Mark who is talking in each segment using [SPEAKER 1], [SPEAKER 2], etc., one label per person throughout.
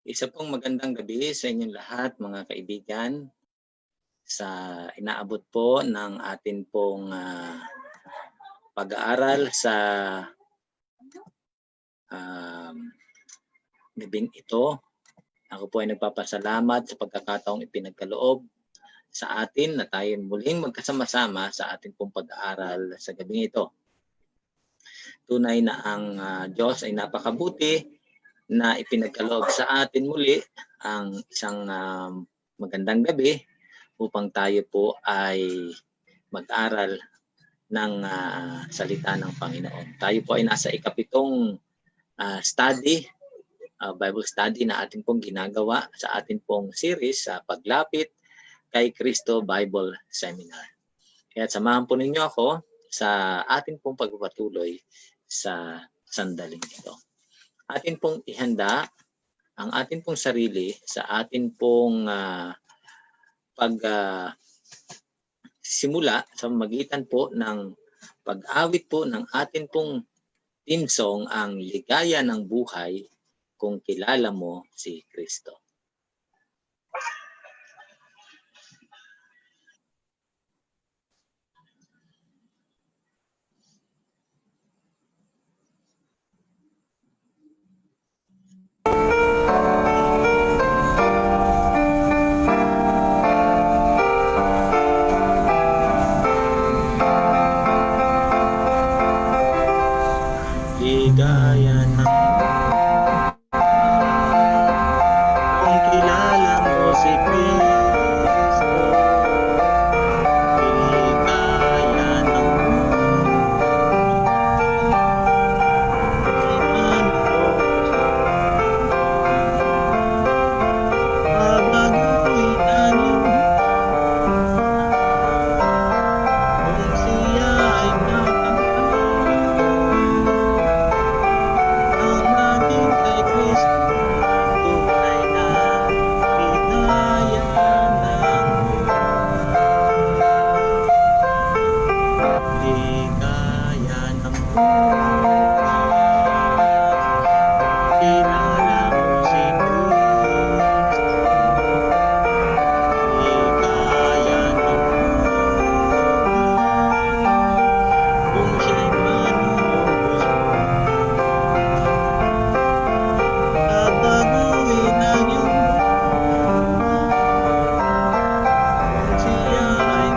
[SPEAKER 1] Isa pong magandang gabi sa inyong lahat, mga kaibigan, sa inaabot po ng atin pong pag-aaral sa gabing ito. Ako po ay nagpapasalamat sa pagkakataong ipinagkaloob sa atin na tayo muling magkasama-sama sa ating pong pag-aaral sa gabing ito. Tunay na ang Diyos ay napakabuti na ipinagkaloob sa atin muli ang isang magandang gabi upang tayo po ay mag-aral ng salita ng Panginoon. Tayo po ay nasa ikapitong Bible study na ating pong ginagawa sa ating pong series sa paglapit kay Kristo Bible Seminar. Kaya samahan po ninyo ako sa ating pong pagpapatuloy sa sandaling ito. Atin pong ihanda ang atin pong sarili sa atin pong simula sa magitan po ng pag-awit po ng atin pong theme song, ang Ligaya ng Buhay Kung Kilala Mo si Kristo. Ligaya ng kung kilala mo si Kristo. Ligaya ng babaguhin namin kung siya ay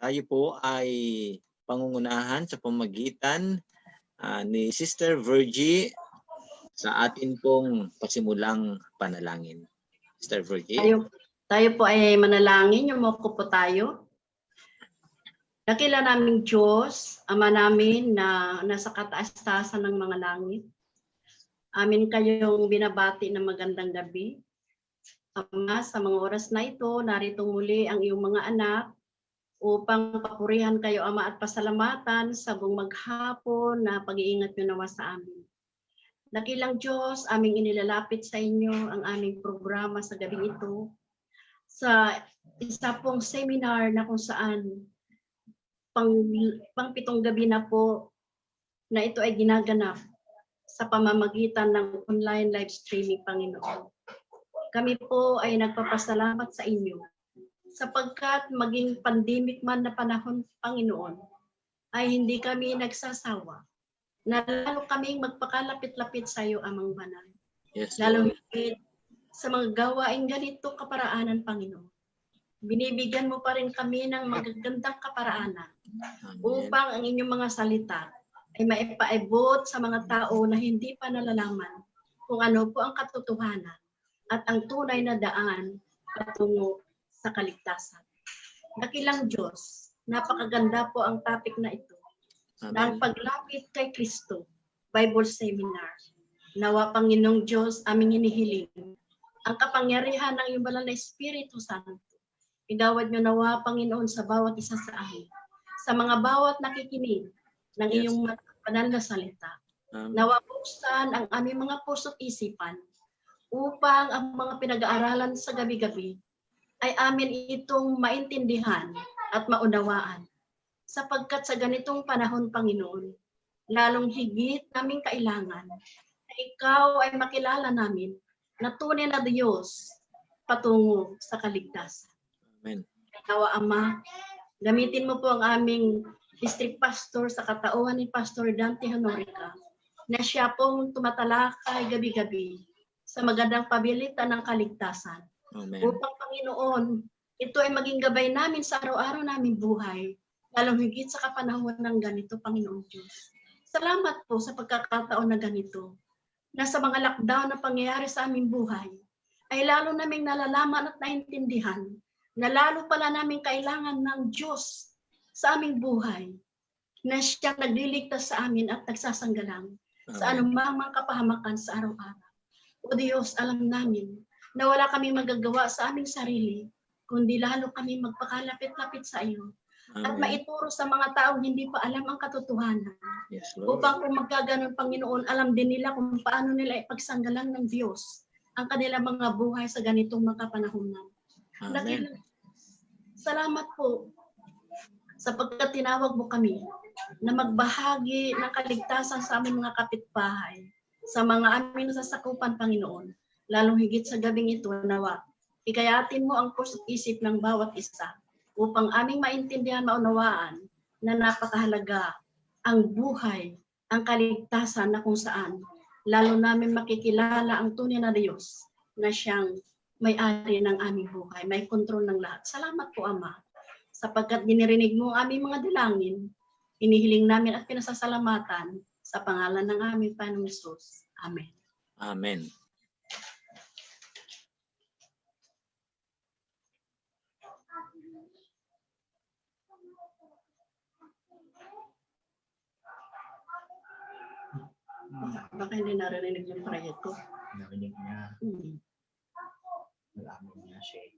[SPEAKER 1] tayo po ay pangungunahan sa pamagitan ni Sister Virgie sa atin pong pasimulang panalangin. Sister Virgie.
[SPEAKER 2] Tayo po ay manalangin, yumuko po tayo. Dakila naming Diyos, Ama namin na nasa kataas-taasan ng mga langit. Amin kayong binabati ng magandang gabi. Ama, sa mga oras na ito, narito muli ang iyong mga anak upang papurihan kayo, Ama, at pasalamatan sa buong maghapon na pag-iingat nyo nawa sa amin. Dakilang Diyos, aming inilalapit sa inyo ang aming programa sa gabing ito sa isa pong seminar na kung saan pang 7 gabi na po na ito ay ginaganap sa pamamagitan ng online live streaming, Panginoon. Kami po ay nagpapasalamat sa inyo sapagkat maging pandemic man na panahon, Panginoon, ay hindi kami nagsasawa na lalo kaming magpakalapit-lapit sa iyo, Amang Banal.
[SPEAKER 1] Yes,
[SPEAKER 2] lalo higit sa mga gawain ganito kaparaanan, Panginoon. Binibigyan mo pa rin kami ng magagandang kaparaanan upang ang inyong mga salita ay maipaibot sa mga tao na hindi pa nalalaman kung ano po ang katotohanan at ang tunay na daan patungo sa kaligtasan. Dakilang Diyos, napakaganda po ang topic na ito. Ang paglapit kay Kristo, Bible Seminar. Nawa, Panginoong Diyos, aming hinihiling ang kapangyarihan ng iyong banal na Espiritu Santo. Igawad nyo nawa, Panginoon, sa bawat isa sa amin, sa mga bawat nakikinig ng iyong banal na salita. Nawa buksan ang aming mga puso't isipan upang ang mga pinag-aaralan sa gabi-gabi ay amin itong maintindihan at maunawaan. Sapagkat sa ganitong panahon, Panginoon, lalong higit naming kailangan na ikaw ay makilala namin na tunay na Diyos patungo sa kaligtasan.
[SPEAKER 1] Amen.
[SPEAKER 2] Nawa Ama, gamitin mo po ang aming district pastor sa katauhan ni Pastor Dante Honorica na siya pong tumatalakay gabi-gabi sa magandang pabilitan ng kaligtasan.
[SPEAKER 1] Amen.
[SPEAKER 2] Upang Panginoon, ito ay maging gabay namin sa araw-araw naming buhay, lalong higit sa kapanahon ng ganito, Panginoon Diyos. Salamat po sa pagkakataon na ganito, na sa mga lockdown na pangyayari sa aming buhay, ay lalo naming nalalaman at naintindihan na lalo pala naming kailangan ng Diyos sa aming buhay, na siyang nagliligtas sa amin at nagsasanggalang sa anumang mga kapahamakan sa araw-araw. O Diyos, alam namin na wala kami magagawa sa aming sarili, kundi lalo kami magpakalapit-lapit sa iyo. At maituro sa mga taong hindi pa alam ang katotohanan.
[SPEAKER 1] Yes, Lord.
[SPEAKER 2] Upang kung magkaganon, Panginoon, alam din nila kung paano nila ipagsanggalang ng Diyos ang kanilang mga buhay sa ganitong mga panahonan.
[SPEAKER 1] Amen.
[SPEAKER 2] Salamat po sapagkat tinawag mo kami na magbahagi ng kaligtasan sa aming mga kapitbahay, sa mga aming nasasakupan, Panginoon, lalong higit sa gabing ito, nawa, ikayatin mo ang puso't isip ng bawat isa upang aming maintindihan, maunawaan na napakahalaga ang buhay, ang kaligtasan na kung saan lalo namin makikilala ang tunay na Diyos na siyang may-ari ng aming buhay, may kontrol ng lahat. Salamat po, Ama, sapagkat dinirinig mo ang aming mga dalangin, inihiling namin at pinasasalamatan sa pangalan ng aming Panginoong Hesus. Amen.
[SPEAKER 1] Amen.
[SPEAKER 2] Baka hindi narinig yung prayer ko.
[SPEAKER 3] Narinig niya. Nalaman niya siya.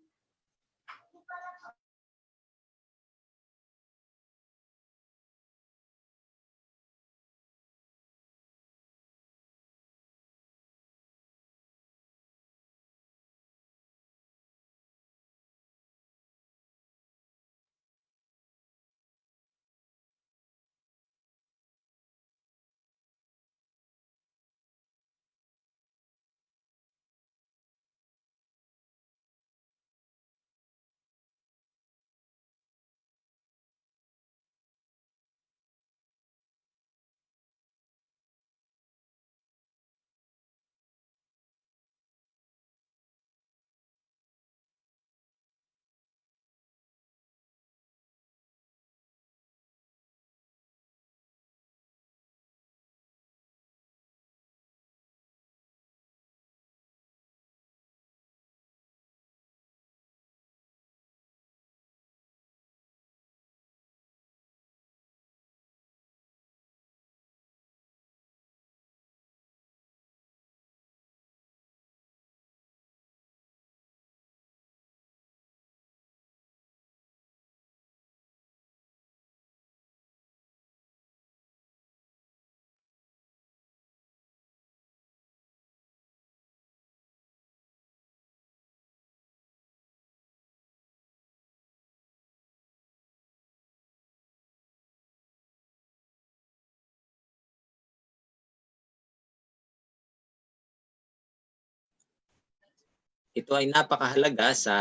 [SPEAKER 1] Ito ay napakahalaga sa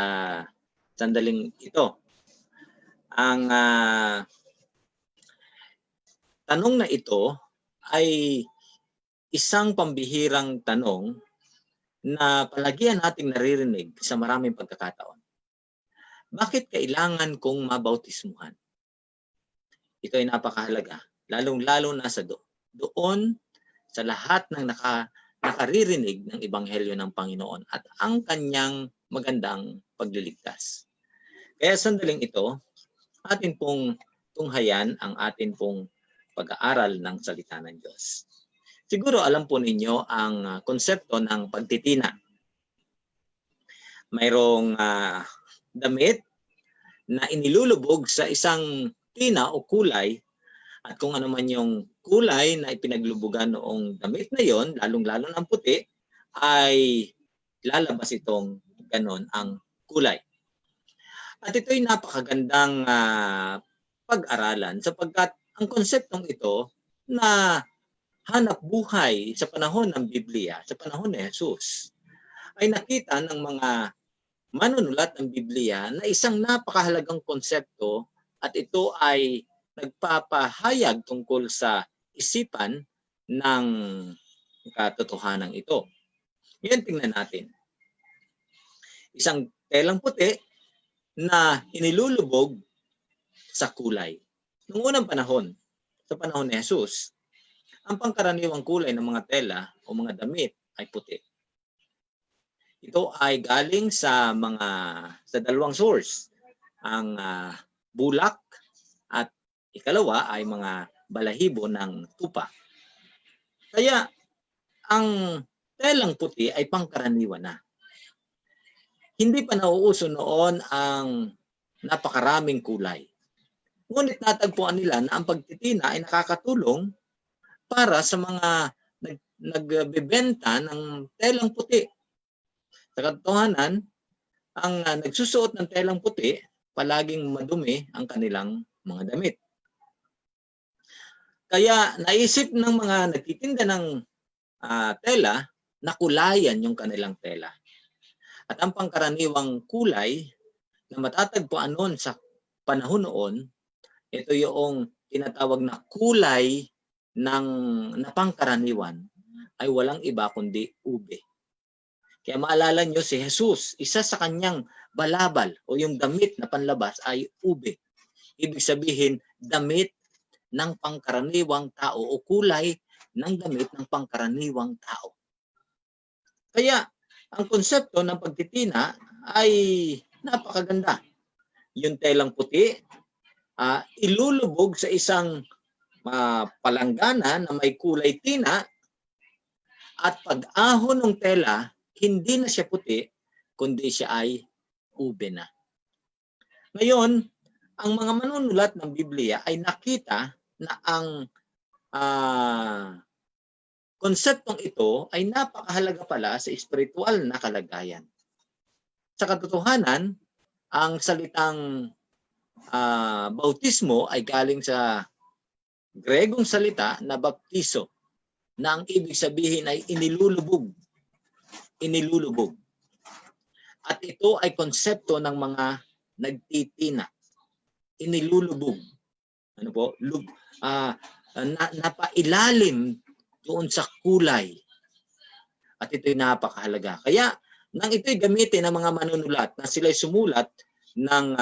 [SPEAKER 1] sandaling ito. Ang tanong na ito ay isang pambihirang tanong na palagian nating naririnig sa maraming pagkakataon. Bakit kailangan kong mabautismuhan? Ito ay napakahalaga, lalong-lalo na sa doon sa lahat ng nakaririnig ng Ebanghelyo ng Panginoon at ang kanyang magandang pagliligtas. Kaya sandaling ito, atin pong tunghayan ang atin pong pag-aaral ng salita ng Diyos. Siguro alam po ninyo ang konsepto ng pagtitina. Mayroong damit na inilulubog sa isang tina o kulay At kung ano man yung kulay na ipinaglubugan noong damit na yon, lalong-lalo ng puti, ay lalabas itong ganon ang kulay. At ito'y napakagandang pag-aralan sapagkat ang konseptong ito na hanap buhay sa panahon ng Biblia, sa panahon ni Jesus, ay nakita ng mga manunulat ng Biblia na isang napakahalagang konsepto at ito ay nagpapahayag tungkol sa isipan ng katotohanan ito. Yan, tingnan natin. Isang telang puti na inilulubog sa kulay. Noong unang panahon, sa panahon ni Jesus, ang pangkaraniwang kulay ng mga tela o mga damit ay puti. Ito ay galing sa dalawang source, ang bulak at ikalawa ay mga balahibo ng tupa. Kaya ang telang puti ay pangkaraniwan na. Hindi pa nauuso noon ang napakaraming kulay. Ngunit natagpuan nila na ang pagtitina ay nakakatulong para sa mga nagbebenta ng telang puti. Sa katotohanan, ang nagsusuot ng telang puti, palaging madumi ang kanilang mga damit. Kaya naisip ng mga nagtitinda ng tela na kulayan yung kanilang tela. At ang pangkaraniwang kulay na matatagpuan noon sa panahon noon, ito yung tinatawag na kulay na pangkaraniwan ay walang iba kundi ube. Kaya maalala nyo si Jesus, isa sa kanyang balabal o yung damit na panlabas ay ube. Ibig sabihin, damit ng pangkaraniwang tao o kulay ng damit ng pangkaraniwang tao. Kaya ang konsepto ng pagtitina ay napakaganda. Yung telang puti, ilulubog sa isang palanggana na may kulay tina at pag-ahon ng tela, hindi na siya puti, kundi siya ay ube na. Ngayon, ang mga manunulat ng Biblia ay nakita na ang konseptong ito ay napakahalaga pala sa espiritual na kalagayan. Sa katotohanan, ang salitang bautismo ay galing sa Gregong salita na baptizo, na ang ibig sabihin ay inilulubog. Inilulubog. At ito ay konsepto ng mga nagtitina. Inilulubog. Ano po? Napailalim doon sa kulay. At ito'y napakahalaga. Kaya, nang ito'y gamitin ng mga manunulat na sila'y sumulat ng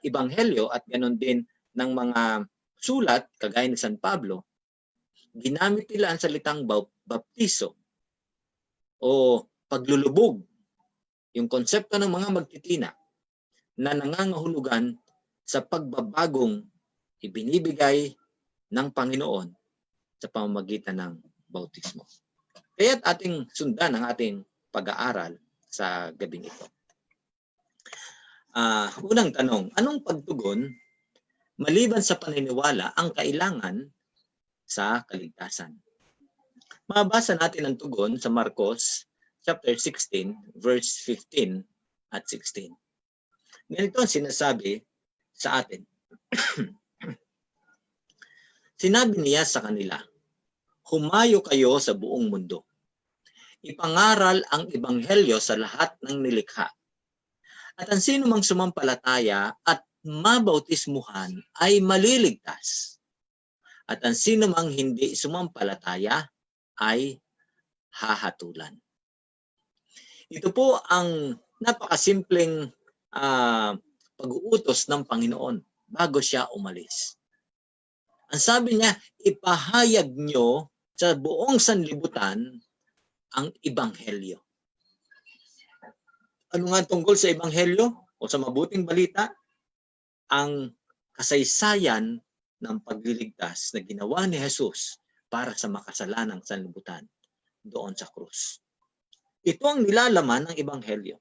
[SPEAKER 1] ebanghelyo at ganoon din ng mga sulat, kagaya ni San Pablo, ginamit nila ang salitang baptizo o paglulubog, yung konsepto ng mga magtitina na nangangahulugan sa pagbabagong ibinibigay ng Panginoon sa pamamagitan ng bautismo. Kaya't ating sundan ang ating pag-aaral sa gabing ito. Unang tanong, anong pagtugon maliban sa paniniwala ang kailangan sa kaligtasan? Mabasa natin ang tugon sa Marcos chapter 16, verse 15 at 16. Ganito ang sinasabi sa atin. Sinabi niya sa kanila, humayo kayo sa buong mundo. Ipangaral ang ebanghelyo sa lahat ng nilikha. At ang sino mang sumampalataya at mabautismuhan ay maliligtas. At ang sino mang hindi sumampalataya ay hahatulan. Ito po ang napakasimpleng pag-uutos ng Panginoon bago siya umalis. Ang sabi niya, ipahayag nyo sa buong sanlibutan ang ebanghelyo. Ano nga tungkol sa ebanghelyo o sa mabuting balita? Ang kasaysayan ng pagliligtas na ginawa ni Jesus para sa makasalanang sanlibutan doon sa krus. Ito ang nilalaman ng ebanghelyo.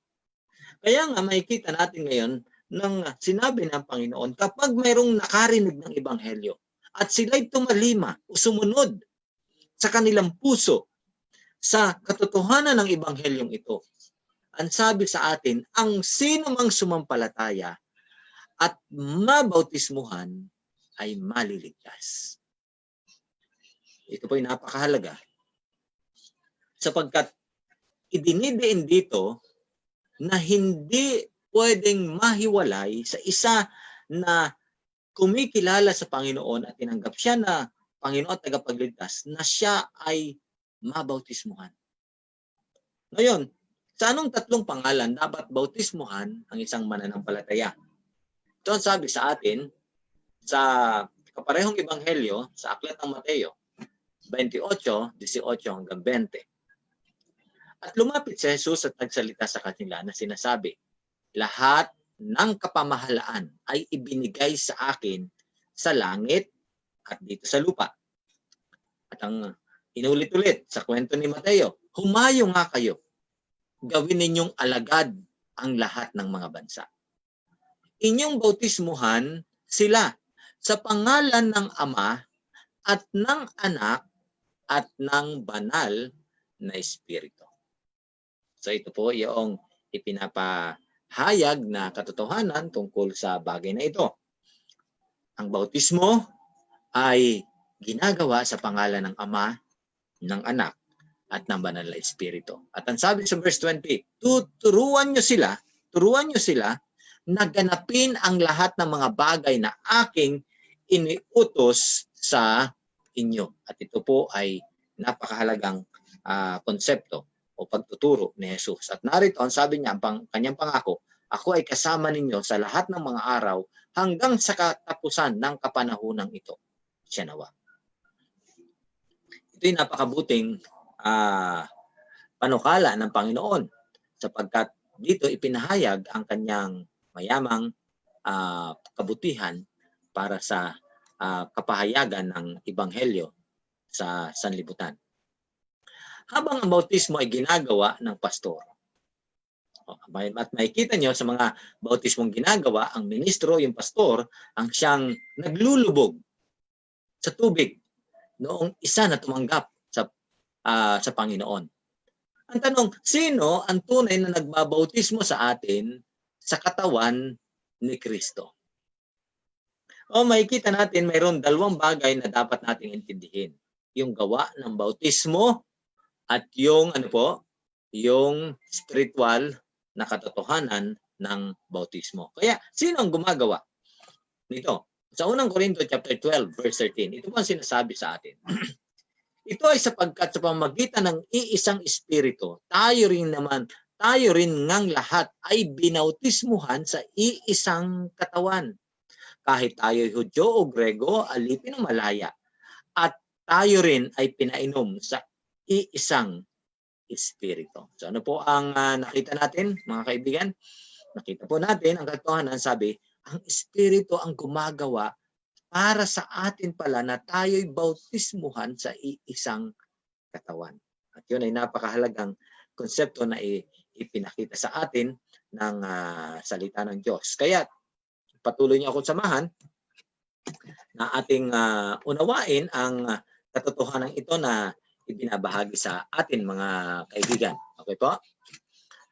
[SPEAKER 1] Kaya nga makikita natin ngayon nang sinabi ng Panginoon, kapag mayroong nakarinig ng ebanghelyo, at sila'y tumalima o sumunod sa kanilang puso sa katotohanan ng Ebanghelyong ito. Ang sabi sa atin, ang sino mang sumampalataya at mabautismuhan ay maliligtas. Ito po ay napakahalaga sapagkat idinidiin dito na hindi pwedeng mahiwalay sa isa na kumikilala sa Panginoon at tinanggap siya na Panginoon at tagapagligtas na siya ay mabautismuhan. Ngayon, sa anong tatlong pangalan dapat bautismuhan ang isang mananampalataya? Ito ang sabi sa atin sa kaparehong ebanghelyo sa aklat ng Mateo 28:18 hanggang 20. At lumapit si Jesus at nagsalita sa kanila na sinasabi, lahat ng kapamahalaan ay ibinigay sa akin sa langit at dito sa lupa. At ang inulit-ulit sa kwento ni Mateo, humayo nga kayo, gawin ninyong alagad ang lahat ng mga bansa. Inyong bautismuhan sila sa pangalan ng Ama at ng Anak at ng Banal na Espiritu. So ito po yung ipinapahayag na katotohanan tungkol sa bagay na ito. Ang bautismo ay ginagawa sa pangalan ng Ama, ng Anak, at ng Banal na Espiritu. At ang sabi sa verse 20, turuan nyo sila na ganapin ang lahat ng mga bagay na aking iniutos sa inyo. At ito po ay napakahalagang konsepto o pagtuturo ni Jesus. At narito, ang sabi niya, kanyang pangako, ako ay kasama ninyo sa lahat ng mga araw hanggang sa katapusan ng kapanahunang ito. Siya nawa. Ito'y napakabuting panukala ng Panginoon sapagkat dito ipinahayag ang kanyang mayamang kabutihan para sa kapahayagan ng Ebanghelyo sa sanlibutan. Habang ang bautismo ay ginagawa ng pastor, at makikita nyo sa mga bautismong ginagawa, ang ministro, yung pastor, ang siyang naglulubog sa tubig noong isa na tumanggap sa Panginoon. Ang tanong, sino ang tunay na nagbabautismo sa atin sa katawan ni Kristo? Makikita natin mayroon dalawang bagay na dapat nating intindihin. Yung gawa ng bautismo at yung yung spiritual na katotohanan ng bautismo. Kaya sino ang gumagawa nito? Sa unang Korinto chapter 12 verse 13, ito po ang sinasabi sa atin. Ito ay sapagkat sa pamamagitan ng iisang espiritu, tayo rin ngang lahat ay binautismuhan sa iisang katawan. Kahit tayo'y Hudyo o Grego, alipin o malaya. At tayo rin ay pinainom sa iisang espiritu. So ano po ang nakita natin, mga kaibigan? Nakita po natin ang katotohanan, sabi, ang espiritu ang gumagawa para sa atin pala na tayo'y bautismuhan sa iisang katawan. At yun ay napakahalagang konsepto na ipinakita sa atin ng salita ng Diyos. Kaya patuloy niyo akong samahan na ating unawain ang katotohanan ito na ibinabahagi sa atin, mga kaibigan. Okay po?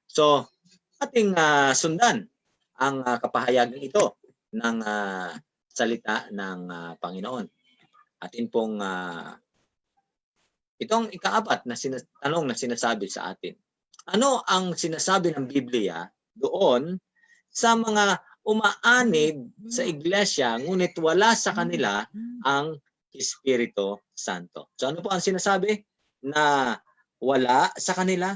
[SPEAKER 1] So, ating sundan ang kapahayagan ito ng salita ng Panginoon. Atin pong itong ikaapat na tanong na sinasabi sa atin. Ano ang sinasabi ng Biblia doon sa mga umaanib sa iglesia ngunit wala sa kanila ang Espiritu Santo? So ano po ang sinasabi? Na wala sa kanila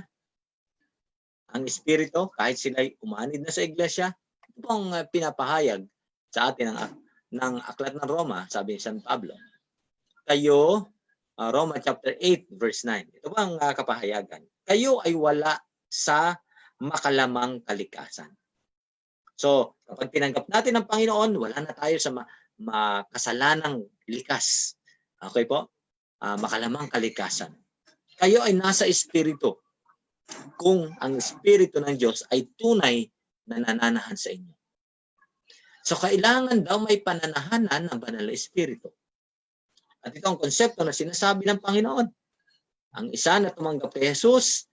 [SPEAKER 1] ang Espiritu kahit sila'y umanib na sa iglesia? Ito po ang pinapahayag sa atin ng aklat ng Roma, sabi ni San Pablo. Kayo, Roma chapter 8 verse 9. Ito po ang kapahayagan. Kayo ay wala sa makalamang kalikasan. So, kapag tinanggap natin ang Panginoon, wala na tayo sa makasalanang likas. Okay po? Makalamang kalikasan. Kayo ay nasa Espiritu kung ang Espiritu ng Diyos ay tunay na nananahan sa inyo. So, kailangan daw may pananahanan ng Banal na Espiritu. At ito ang konsepto na sinasabi ng Panginoon. Ang isa na tumanggap kay Jesus,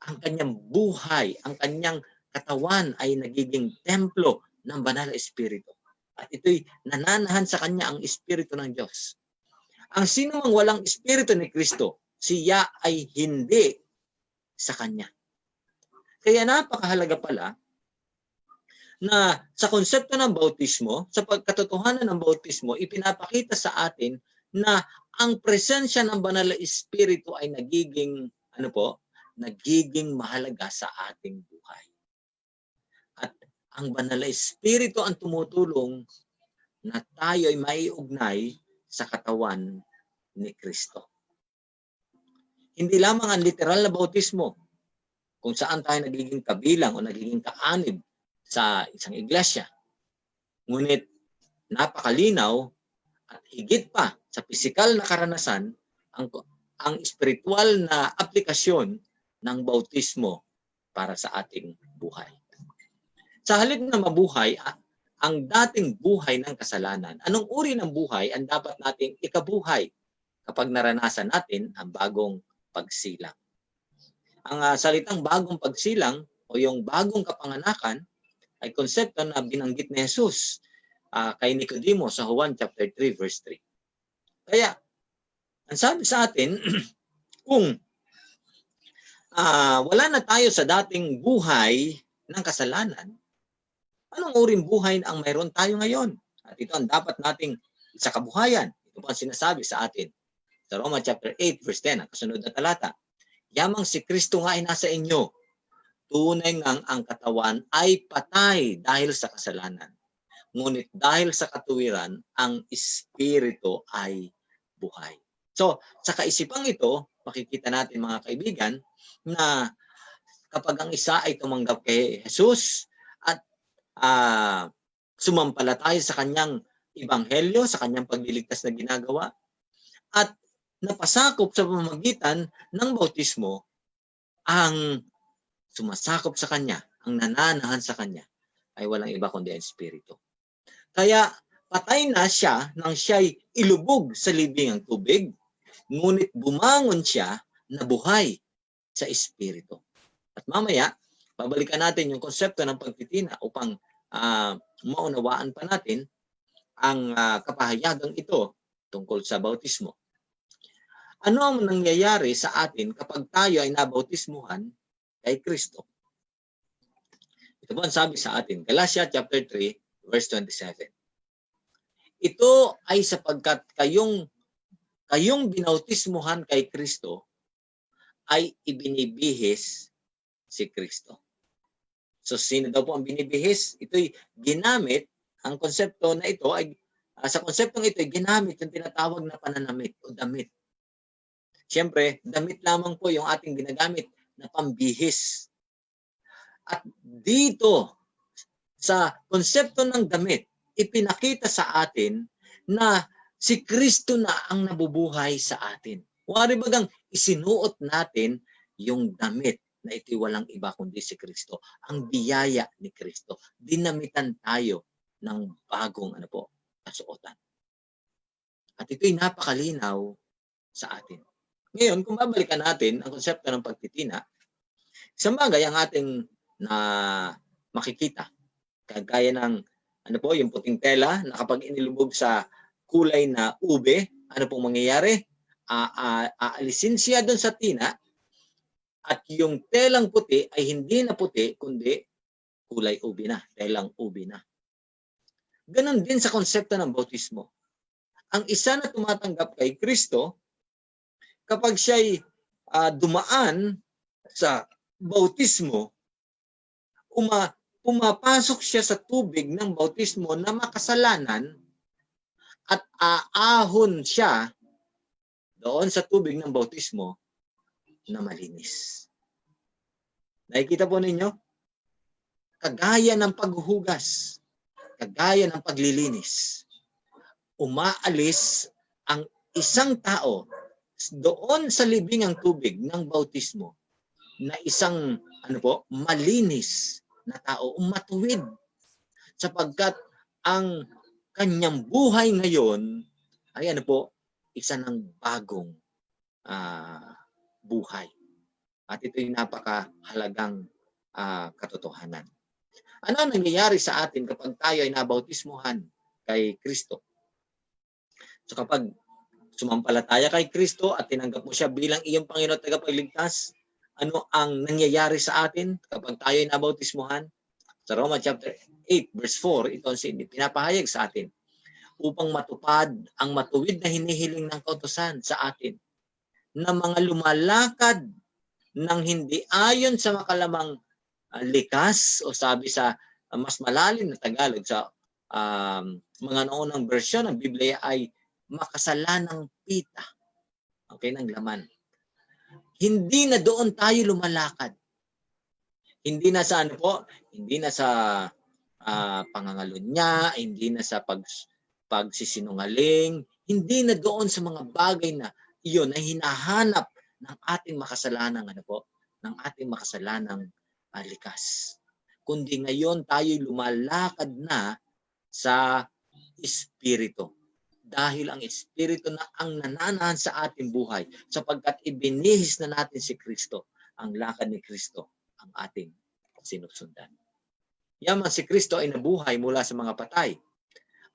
[SPEAKER 1] ang kanyang buhay, ang kanyang katawan ay nagiging templo ng banal na Espiritu. At ito'y nananahan sa kanya ang Espiritu ng Diyos. Ang sino mang walang Espiritu ni Kristo, siya ay hindi sa kanya. Kaya napakahalaga pala na sa konsepto ng bautismo, sa pagkatotohanan ng bautismo, ipinapakita sa atin na ang presensya ng banal na Espiritu ay nagiging mahalaga sa ating buhay. At ang banal na Espiritu ang tumutulong na tayo ay maiugnay sa katawan ni Kristo. Hindi lamang ang literal na bautismo kung saan tayo nagiging kabilang o nagiging kaanib sa isang iglesia. Ngunit napakalinaw at higit pa sa pisikal na karanasan ang espiritual na aplikasyon ng bautismo para sa ating buhay. Sa halip na mabuhay ang dating buhay ng kasalanan, anong uri ng buhay ang dapat nating ikabuhay kapag naranasan natin ang bagong pagsilang? Ang salitang bagong pagsilang o yung bagong kapanganakan ay konsepto na binanggit ni Jesus kay Nicodemo sa Juan chapter 3 verse 3. Kaya, ang sabi sa atin, kung wala na tayo sa dating buhay ng kasalanan, anong uring buhay ang mayroon tayo ngayon? At ito ang dapat nating sa kabuhayan. Ito po ang sinasabi sa atin. Sa Roma chapter 8 verse 10, ang kasunod na talata. Yamang si Kristo nga ay nasa inyo, tunay ngang ang katawan ay patay dahil sa kasalanan. Ngunit dahil sa katuwiran, ang espiritu ay buhay. So, sa kaisipang ito, makikita natin mga kaibigan, na kapag ang isa ay tumanggap kay Jesus at sumampalataya sa kanyang ebanghelyo, sa kanyang pagliligtas na ginagawa, at napasakop sa pamamagitan ng bautismo, ang sumasakop sa kanya, ang nananahan sa kanya, ay walang iba kundi ang Espiritu. Kaya patay na siya nang siya'y ilubog sa libingang tubig, ngunit bumangon siya na buhay sa Espiritu. At mamaya, babalikan natin yung konsepto ng pagtitina upang maunawaan pa natin ang kapahayagang ito tungkol sa bautismo. Ano ang nangyayari sa atin kapag tayo ay nabautismuhan kay Kristo? Ito po ang sabi sa atin, Galatia chapter 3, verse 27. Ito ay sapagkat kayong binautismuhan kay Kristo ay ibinibihis si Kristo. So sino daw po ang binibihis? Ito'y ginamit, ang konsepto na ito ay, sa konseptong ito ay ginamit yung tinatawag na pananamit o damit. Siyempre, damit lamang po yung ating ginagamit na pambihis. At dito, sa konsepto ng damit, ipinakita sa atin na si Kristo na ang nabubuhay sa atin. Wari bagang isinuot natin yung damit na ito'y walang iba kundi si Kristo. Ang biyaya ni Kristo. Dinamitan tayo ng bagong kasuotan. At ito'y napakalinaw sa atin. Ngayon, kung babalikan natin ang konsepto ng pagtitina, isang bagay ang ating makikita. Kagaya ng yung puting tela na kapag inilubog sa kulay na ube, ano pong mangyayari? Aalisin siya doon sa tina at yung telang puti ay hindi na puti kundi kulay ube na, telang ube na. Ganon din sa konsepto ng bautismo. Ang isa na tumatanggap kay Kristo, kapag siya'y dumaan sa bautismo, pumapasok siya sa tubig ng bautismo na makasalanan at aahon siya doon sa tubig ng bautismo na malinis. Nakikita po ninyo? Kagaya ng paghuhugas, kagaya ng paglilinis, umaalis ang isang tao doon sa libingang tubig ng bautismo na isang malinis na tao, matuwid, sapagkat ang kanyang buhay ngayon ay isa ng bagong buhay. At ito'y napakahalagang katotohanan. Ano ang nangyayari sa atin kapag tayo ay nabautismuhan kay Kristo? So kapag sumampalataya kay Kristo at tinanggap mo siya bilang iyong Panginoon at tagapagligtas, ano ang nangyayari sa atin kapag tayo ay nabautismuhan? Sa Roma chapter 8 verse 4, ito ang pinapahayag sa atin upang matupad ang matuwid na hinihiling ng kautusan sa atin na mga lumalakad ng hindi ayon sa makalamang likas, o sabi sa mas malalim na Tagalog sa mga noonang bersyon ng Biblia ay makasalanang pita. Okay, ng laman. Hindi na doon tayo lumalakad. Hindi na sa ano po, hindi na sa pangangalunya, hindi na sa pagsisinungaling, hindi na doon sa mga bagay na iyon ay hinahanap ng ating makasalanang ano po, ng ating makasalanang likas. Kundi ngayon tayo lumalakad na sa Espiritu. Dahil ang Espiritu na ang nananahan sa ating buhay sapagkat ibinihis na natin si Kristo. Ang lakad ni Kristo ang ating sinusundan. Yaman si Kristo ay nabuhay mula sa mga patay.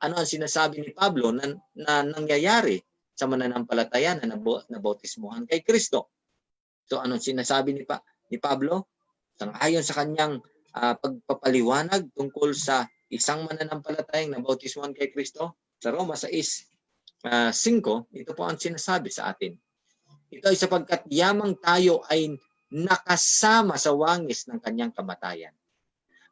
[SPEAKER 1] Ano ang sinasabi ni Pablo na nangyayari sa mananampalataya na nabautismuhan kay Kristo? So anong sinasabi ni Pablo? Ayon sa kanyang pagpapaliwanag tungkol sa isang mananampalatayang nabautismuhan kay Kristo, sa Roma 6:5, ito po ang sinasabi sa atin. Ito ay sapagkat yamang tayo ay nakasama sa wangis ng kanyang kamatayan.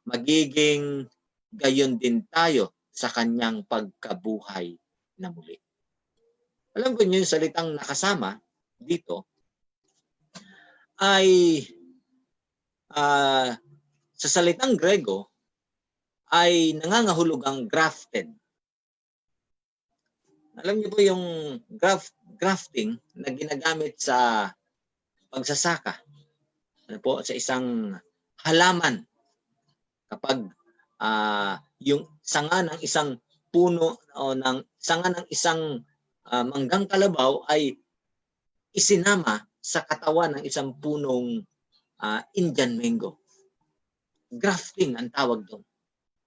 [SPEAKER 1] Magiging gayon din tayo sa kanyang pagkabuhay na muli. Alam ko niyo yung salitang nakasama dito ay sa salitang Grego ay nangangahulugang grafted. Alam niyo po yung grafting na ginagamit sa pagsasaka. Ano po, sa isang halaman. Kapag yung sanga ng isang puno o ng sanga ng isang manggang kalabaw ay isinama sa katawan ng isang punong Indian mango. Grafting ang tawag doon.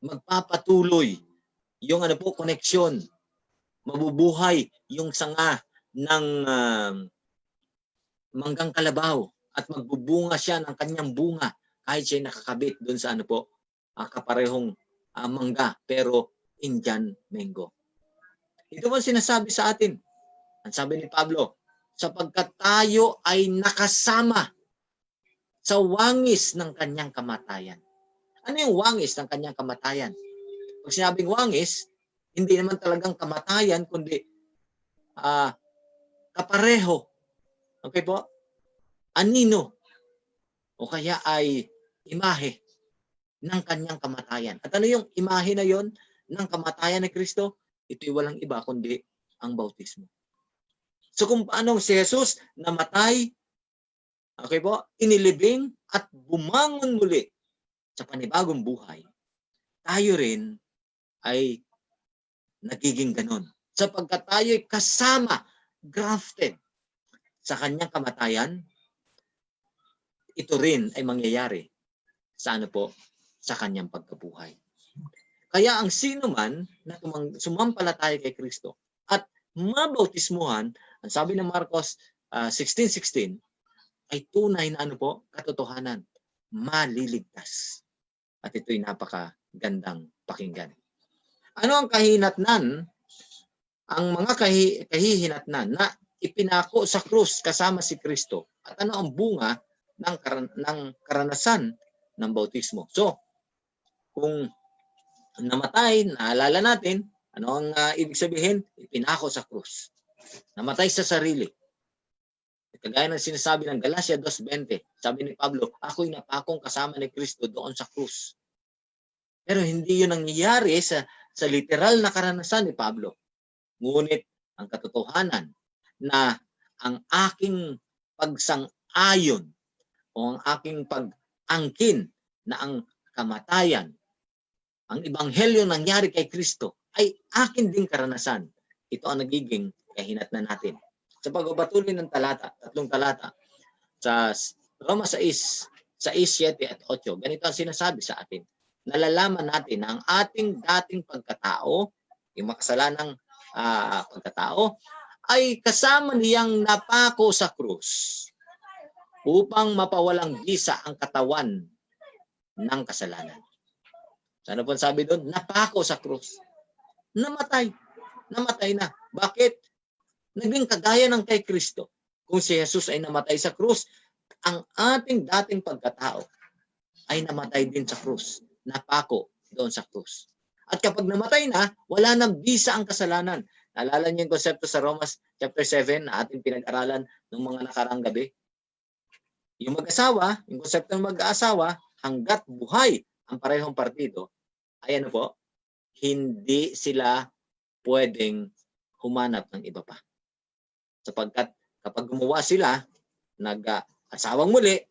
[SPEAKER 1] Magpapatuloy yung ano po, koneksyon. Mabubuhay yung sanga ng manggang kalabaw at magbubunga siya ng kanyang bunga kahit siya nakakabit doon sa ano po, kaparehong mangga pero Indian mango. Ito po sinasabi sa atin. Ang sabi ni Pablo, sapagkat tayo ay nakasama sa wangis ng kanyang kamatayan. Ano yung wangis ng kanyang kamatayan? Pag sinabing wangis, hindi naman talagang kamatayan, kundi kapareho. Okay po? Anino. O kaya ay imahe ng kanyang kamatayan. At ano yung imahe na yon ng kamatayan ni Kristo? Ito'y walang iba kundi ang bautismo. So kung paano si Jesus namatay, okay po, inilibing at bumangon muli sa panibagong buhay, tayo rin ay nagiging ganon. Sapagkat tayo ay kasama, grafted sa kanyang kamatayan, ito rin ay mangyayari sa ano po, sa kanyang pagkabuhay. Kaya ang sino man na sumampalataya kay Kristo at mabautismuhan, ang sabi ng Marcos 16:16, ay tunay na ano po, katotohanan, maliligtas. At ito'y napakagandang pakinggan. Ano ang kahihinatnan? Ang mga kahihinatnan na ipinako sa krus kasama si Kristo. At ano ang bunga ng karanasan ng bautismo? So, kung namatay, naalala natin, ano ang ibig sabihin? Ipinako sa krus. Namatay sa sarili. Kagaya ng sinasabi ng Galatia 2:20, sabi ni Pablo, ako'y napakong kasama ni Kristo doon sa krus. Pero hindi yun nangyayari sa literal na karanasan ni Pablo. Ngunit ang katotohanan na ang aking pagsang-ayon o ang aking pag-angkin na ang kamatayan, ang ebanghelyo nangyari kay Kristo ay akin ding karanasan. Ito ang nagiging Kaya hinatnan natin. Sa pagpapatuloy ng talata, 3 talata, sa Roma 6, 6, 7 at 8, ganito ang sinasabi sa atin. Nalalaman natin na ang ating dating pagkatao, yung makasalanang pagkatao, ay kasama niyang napako sa krus upang mapawalang bisa ang katawan ng kasalanan. Ano po sabi doon? Napako sa krus. Namatay. Namatay na. Bakit? Naging kagaya ng kay Kristo. Kung si Jesus ay namatay sa krus, ang ating dating pagkatao ay namatay din sa krus. Napako doon sa krus. At kapag namatay na, wala nang bisa ang kasalanan. Naalala niyo yung konsepto sa Romans chapter 7 na ating pinag-aralan ng mga nakaraang gabi? Yung mag-asawa, yung konsepto ng mag-aasawa, hanggat buhay ang parehong partido, ay ano po, hindi sila pwedeng humanap ng iba pa. Sapagkat kapag gumawa sila, nag-asawang muli,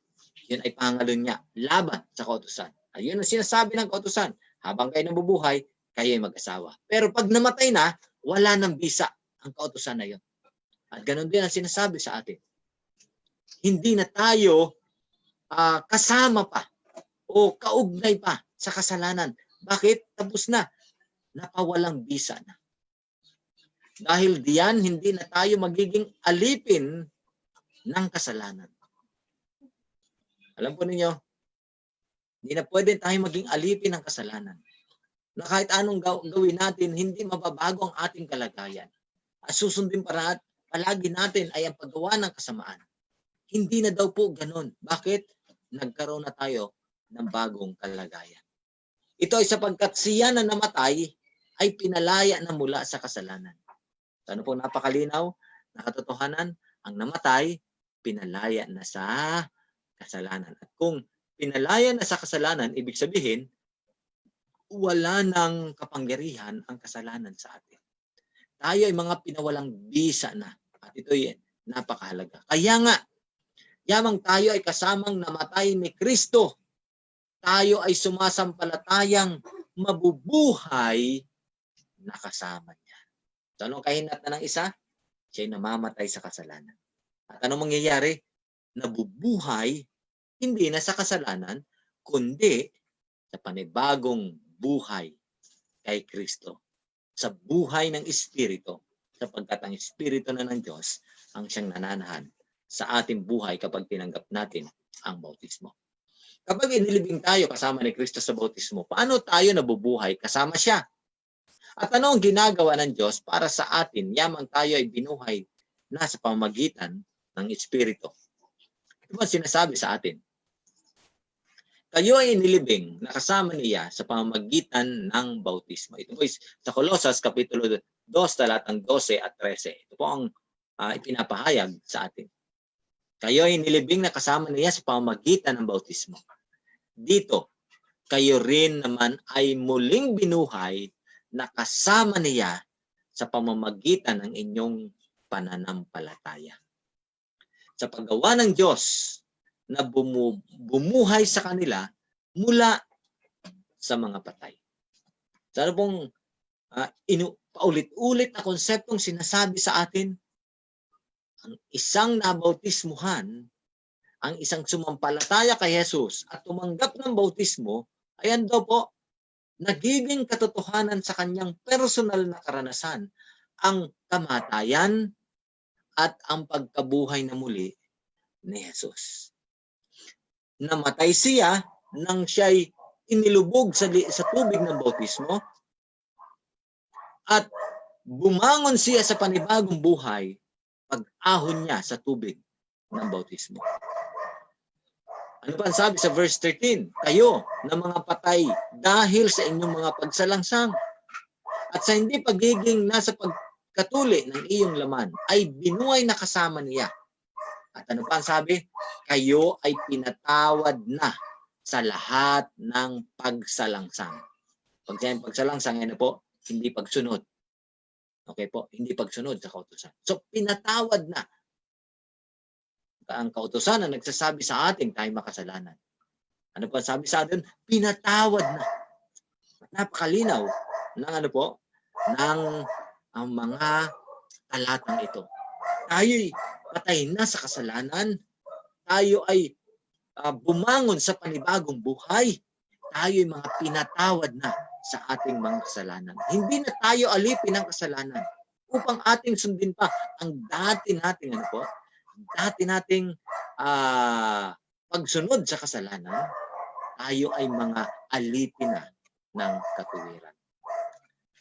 [SPEAKER 1] yun ay pangalan niya, laban sa kautusan. Ayun ang sinasabi ng kautusan. Habang kayo nabubuhay, kayo ay mag-asawa. Pero pag namatay na, wala nang bisa ang kautusan na yun. At ganun din ang sinasabi sa atin. Hindi na tayo kasama pa o kaugnay pa sa kasalanan. Bakit? Tapos na. Napawalang bisa na. Dahil diyan, hindi na tayo magiging alipin ng kasalanan. Alam po ninyo, hindi na pwede tayo maging alipin ng kasalanan. Na kahit anong gawin natin, hindi mababago ang ating kalagayan. At susundin palagi natin ay ang paggawa ng kasamaan. Hindi na daw po ganun. Bakit? Nagkaroon na tayo ng bagong kalagayan. Ito ay sapagkat siya na namatay ay pinalaya na mula sa kasalanan. Ano po napakalinaw na katotohanan? Ang namatay, pinalaya na sa kasalanan. At kung pinalaya na sa kasalanan, ibig sabihin, wala nang kapangyarihan ang kasalanan sa atin. Tayo ay mga pinawalang bisa na. At ito ay napakahalaga. Kaya nga, yamang tayo ay kasamang namatay ni Kristo, tayo ay sumasampalatayang mabubuhay na kasama niya. So, anong kahinatnan ng isa? Siya ay namamatay sa kasalanan. At anong mangyayari? Nabubuhay, hindi na sa kasalanan, kundi sa panibagong buhay kay Kristo. Sa buhay ng Espiritu, sapagkat ang Espiritu na ng Diyos ang siyang nananahan sa ating buhay kapag tinanggap natin ang bautismo. Kapag inilibing tayo kasama ni Kristo sa bautismo, paano tayo nabubuhay kasama siya? At ano ang ginagawa ng Diyos para sa atin yamang tayo ay binuhay na sa pamamagitan ng Espiritu? Ito ba sinasabi sa atin? Kayo ay inilibing na kasama niya sa pamamagitan ng bautismo. Ito po sa Colosas Kapitulo 2, talatang 12 at 13. Ito po ang ipinapahayag sa atin. Kayo ay inilibing na kasama niya sa pamamagitan ng bautismo. Dito, kayo rin naman ay muling binuhay na kasama niya sa pamamagitan ng inyong pananampalataya. Sa paggawa ng Diyos na bumuhay sa kanila mula sa mga patay. So ano pong paulit-ulit na konseptong sinasabi sa atin, ang isang nabautismuhan, ang isang sumampalataya kay Jesus at tumanggap ng bautismo, ayan daw po, nagiging katotohanan sa kanyang personal na karanasan ang kamatayan at ang pagkabuhay na muli ni Jesus. Namatay siya nang siya'y inilubog sa tubig ng bautismo at bumangon siya sa panibagong buhay pag-ahon niya sa tubig ng bautismo. Ano pa ang sabi sa verse 13? Kayo na mga patay dahil sa inyong mga pagsalangsang at sa hindi pagiging nasa pagkatuli ng iyong laman ay binuhay na kasama niya. At ano pa ang sabi? Kayo ay pinatawad na sa lahat ng pagsalangsang. Pag siyang pagsalangsang, ano po? Hindi pagsunod. Okay po? Hindi pagsunod sa kautusan. So, pinatawad na. Ang kautusan na nagsasabi sa ating tayo makasalanan. Ano pa sabi sa atin? Pinatawad na. Napakalinaw ng ano po? Ng ang mga talatang ito. Tayo'y patay na sa kasalanan. Tayo ay bumangon sa panibagong buhay. Tayo'y mga pinatawad na sa ating mga kasalanan. Hindi na tayo alipin ng kasalanan upang ating sundin pa ang dati nating pagsunod sa kasalanan. Tayo ay mga alipin na ng katuwiran.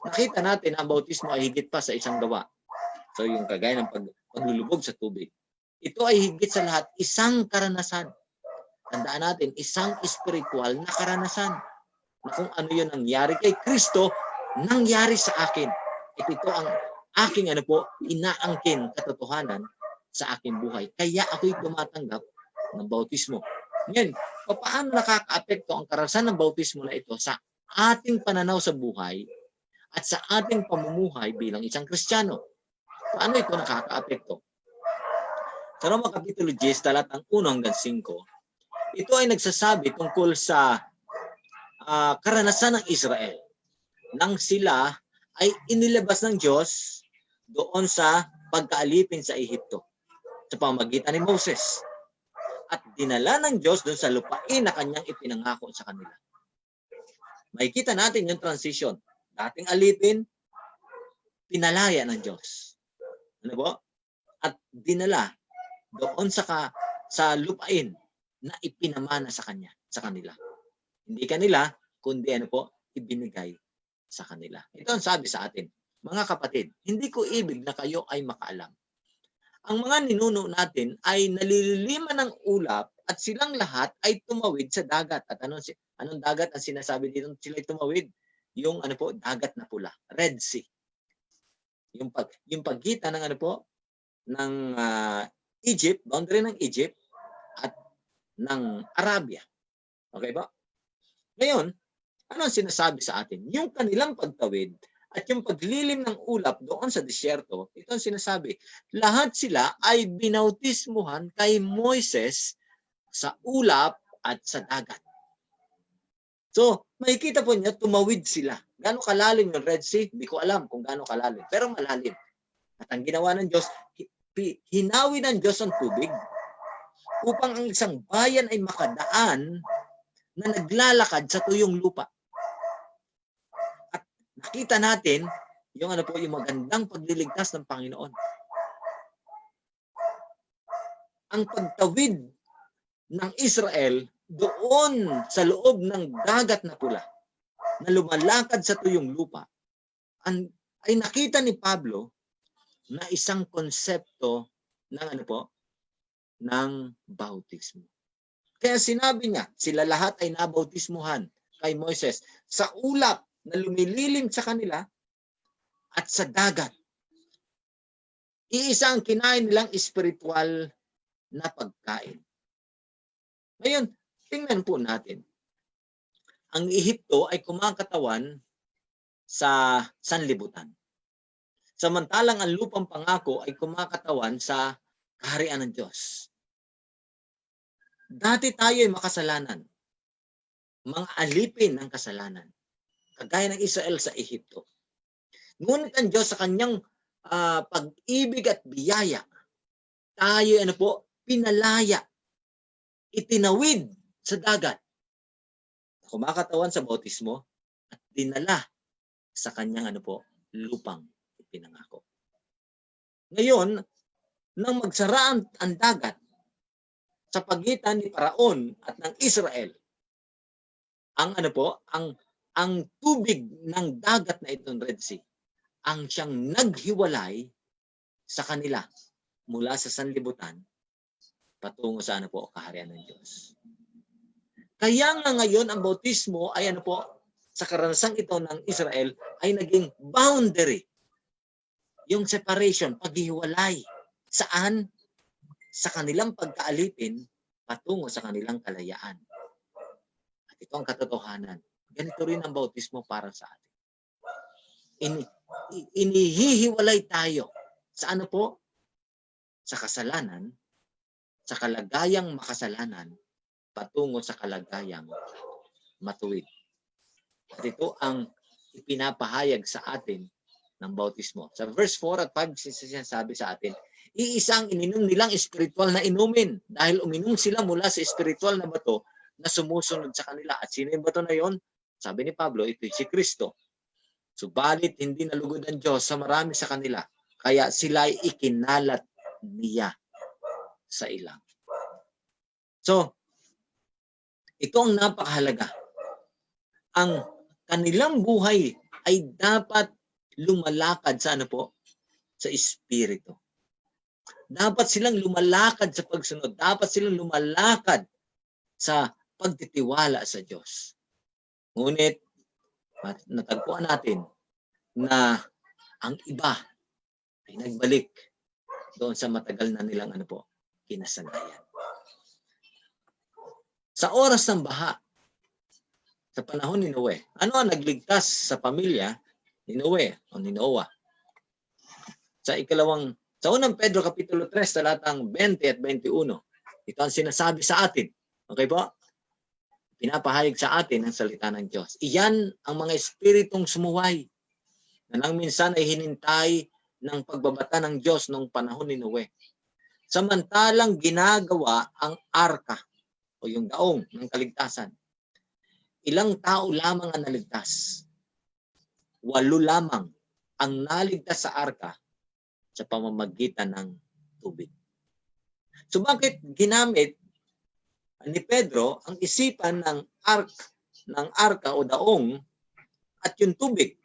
[SPEAKER 1] Nakita natin ang bautismo ay higit pa sa isang gawa. So yung kagaya ng paglulubog sa tubig. Ito ay higit sa lahat isang karanasan. Tandaan natin, isang spiritual na karanasan. Na kung ano yun nangyari kay Kristo, nangyari sa akin. At ito ang aking inaangkin katotohanan sa aking buhay. Kaya ako'y tumatanggap ng bautismo. Ngayon, paano nakaka-apekto ang karanasan ng bautismo na ito sa ating pananaw sa buhay at sa ating pamumuhay bilang isang Kristiyano? Paano ito nakaka-apekto? Sa Roma Kapitulo 10, talatang 1 hanggang 5, ito ay nagsasabi tungkol sa karanasan ng Israel nang sila ay inilabas ng Diyos doon sa pagkaalipin sa Ehipto sa pamamagitan ni Moses. At dinala ng Diyos doon sa lupain na kanyang ipinangako sa kanila. Makikita natin yung transition. Dating alipin, pinalaya ng Diyos. Ano po? At dinala doon sa lupain na ipinamana sa kanila. Hindi kanila, kundi ibinigay sa kanila. Ito ang sabi sa atin, mga kapatid, hindi ko ibig na kayo ay makaalam. Ang mga ninuno natin ay nalilima ng ulap at silang lahat ay tumawid sa dagat. At anong dagat ang sinasabi dito? Sila ay tumawid? Yung dagat na pula, Red Sea. Yung pagitan ng ng Egypt, boundary ng Egypt at ng Arabia. Okay ba? Ngayon, ano ang sinasabi sa atin? Yung kanilang pagtawid at yung paglilim ng ulap doon sa disyerto, ito ang sinasabi. Lahat sila ay binautismuhan kay Moises sa ulap at sa dagat. So, makikita po niya, tumawid sila. Gaano kalalim yung Red Sea? Hindi ko alam kung gaano kalalim, pero malalim. At ang ginawa ng Diyos, hinawi ng Diyos ang tubig upang ang isang bayan ay makadaan na naglalakad sa tuyong lupa. At nakita natin yung yung magandang pagliligtas ng Panginoon. Ang pagtawid ng Israel doon sa loob ng dagat na pula na lumalakad sa tuyong lupa ay nakita ni Pablo na isang konsepto ng ng bautismo. Kaya sinabi niya, sila lahat ay nabautismuhan kay Moises sa ulap na lumililim sa kanila at sa dagat. Iisa ang kinain nilang espiritual na pagkain. Ngayon, tingnan po natin. Ang Ehipto ay kumakatawan sa sanlibutan. Samantalang ang lupang pangako ay kumakatawan sa kaharian ng Diyos. Dati tayo ay makasalanan. Mga alipin ng kasalanan. Kagaya ng Israel sa Ehipto. Ngunit ang Diyos sa kanyang pag-ibig at biyaya, tayo pinalaya, itinawid sa dagat. Kumakatawan sa bautismo at dinala sa kanyang lupang ipinangako. Ngayon, nang magsara ang dagat sa pagitan ni Paraon at ng Israel, ang tubig ng dagat na itong Red Sea, ang siyang naghiwalay sa kanila mula sa sanlibutan patungo sa kaharian ng Diyos. Kaya nga ngayon ang bautismo ay sa karanasang ito ng Israel ay naging boundary. Yung separation, paghiwalay. Saan? Sa kanilang pagkaalipin patungo sa kanilang kalayaan. At ito ang katotohanan. Ganito rin ang bautismo para sa atin. Inihihiwalay tayo sa sa kasalanan, sa kalagayang makasalanan, patungo sa kalagayang matuwid. At ito ang ipinapahayag sa atin ng bautismo. Sa verse 4 at 5, sinasabi sa atin, iisang ininom nilang espiritual na inumin dahil uminom sila mula sa espiritual na bato na sumusunod sa kanila. At sino yung bato na yon? Sabi ni Pablo, ito'y si Kristo. Subalit hindi nalugod ang Diyos sa marami sa kanila, kaya sila ay ikinalat niya sa ilang. So, ito ang napakahalaga. Ang kanilang buhay ay dapat lumalakad sa ano po? Sa Espiritu. Dapat silang lumalakad sa pagsunod. Dapat silang lumalakad sa pagtitiwala sa Diyos. Ngunit, natagpuan natin na ang iba ay nagbalik doon sa matagal na nilang ano po, kinasanayan. Sa oras ng baha, sa panahon ni Noe, ano ang nagligtas sa pamilya ni Noe o ni Noah? Sa unang Pedro Kapitulo 3, talatang 20 at 21, ito ang sinasabi sa atin. Okay po? Pinapahayag sa atin ang salita ng Diyos. Iyan ang mga espiritong sumuway na nang minsan ay hinintay ng pagbabata ng Diyos noong panahon ni Noe. Samantalang ginagawa ang arka o yung daong ng kaligtasan. Ilang tao lamang ang naligtas. 8 lamang ang naligtas sa arka sa pamamagitan ng tubig. So bakit ginamit ni Pedro ang isipan ng arka o daong at yung tubig?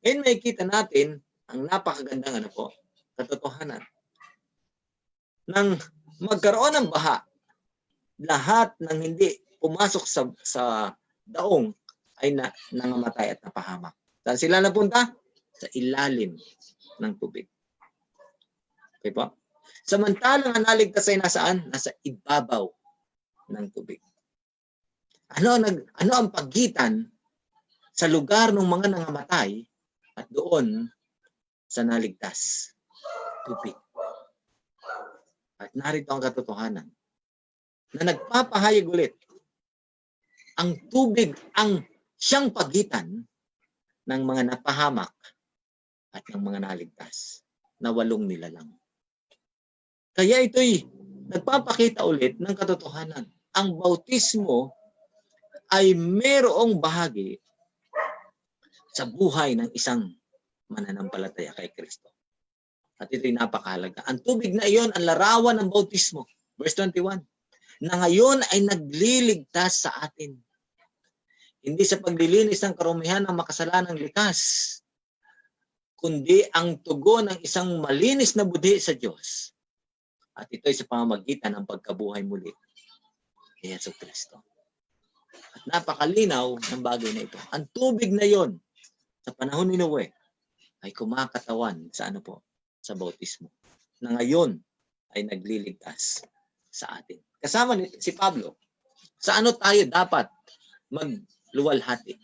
[SPEAKER 1] Ngayon makikita natin ang napakagandang ano po, katotohanan. Nang magkaroon ng baha, lahat ng hindi pumasok sa daong ay nangamatay at napahamak. Saan sila napunta? Sa ilalim ng tubig. Okay po? Samantalang ang naligtas ay nasaan? Nasa ibabaw ng tubig. Ano ang pagitan sa lugar ng mga nangamatay at doon sa naligtas? Tubig. At narito ang katotohanan na nagpapahayag ulit. Ang tubig ang siyang pagitan ng mga napahamak at ng mga naligtas na 8 nilalang. Kaya ito'y nagpapakita ulit ng katotohanan. Ang bautismo ay mayroong bahagi sa buhay ng isang mananampalataya kay Kristo. At ito'y napakahalaga. Ang tubig na iyon ang larawan ng bautismo. Verse 21. Na ngayon ay nagliligtas sa atin. Hindi sa paglilinis ng karumihan ng makasalanang likas, kundi ang tugon ng isang malinis na budhi sa Diyos. At ito'y sa pamamagitan ng pagkabuhay muli ni Jesucristo. At napakalinaw ng bagay na ito. Ang tubig na yon sa panahon ni Noe ay kumakatawan sa ano po? Sa bautismo. Na ngayon ay nagliligtas sa atin. Kasama si Pablo, sa ano tayo dapat magluwalhati?